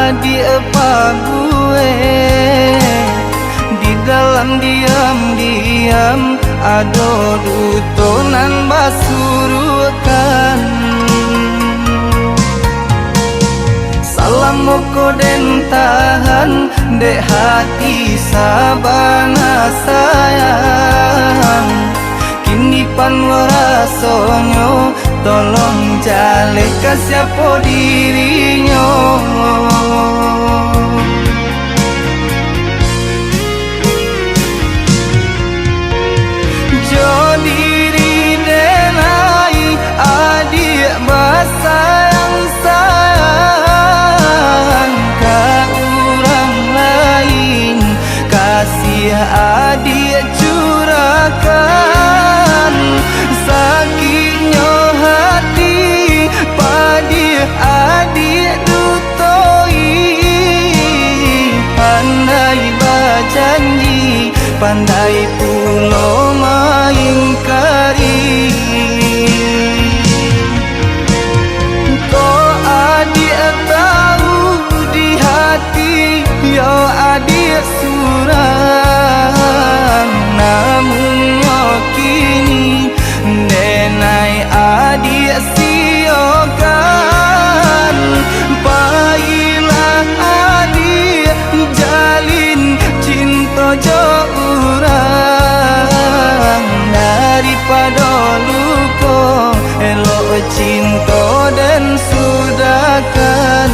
adik gue. Di dalam diam-diam ado dutonan basurukan. Salam moko den tahan dek hati sabana sayang. Kini panwara sonyo tolong jale kasiapo dirinyo. Jo diri denai adik basayang sayang ka orang lain. Kasih adik curahkan sakitnya hati padi adik dutoi. Pandai berjanji pandai pulo maingkari. Kau adik tahu di hati yo adik surang. Namun yo kini denai adik siokan. Baiklah adik jalin cinta jo urang. Daripada luko elok cinta dan sudahkan.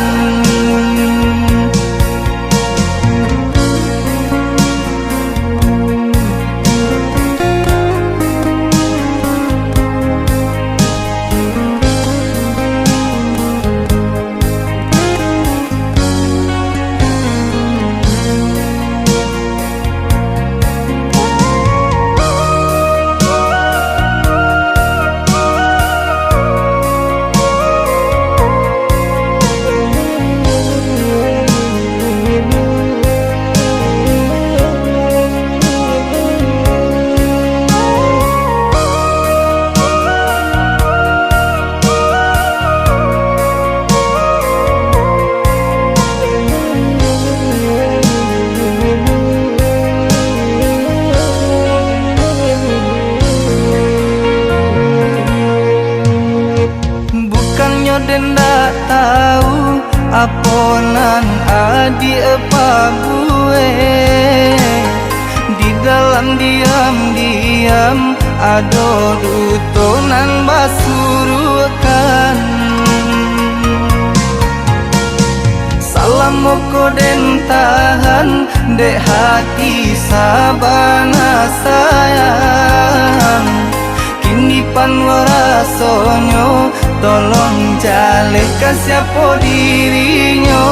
Den dak tahu aponan adik gue. Di dalam diam-diam ado dutonan basurukan. Salam moko den tahan dek hati sabana sayang. Kini panwara sonyo tolong jale kasiapo dirinyo.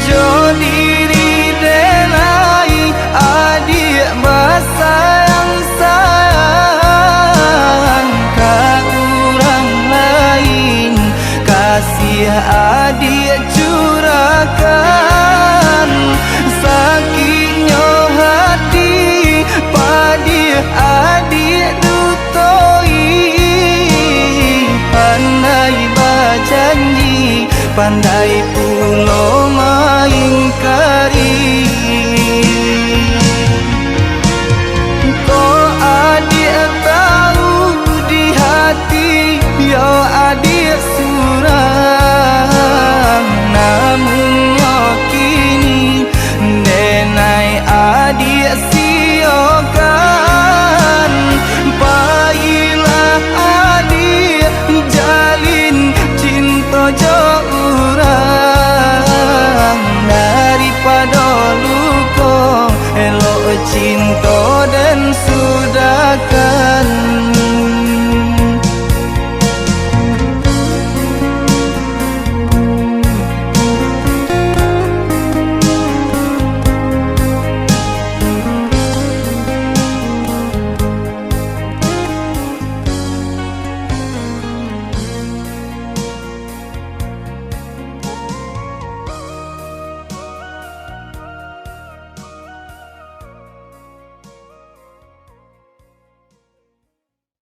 Jo diri denai adik basayang sayang ka orang lain. Kasih adik curahkan sakitnya hati padi adik dutoi. Pandai berjanji pandai pulo maingkari.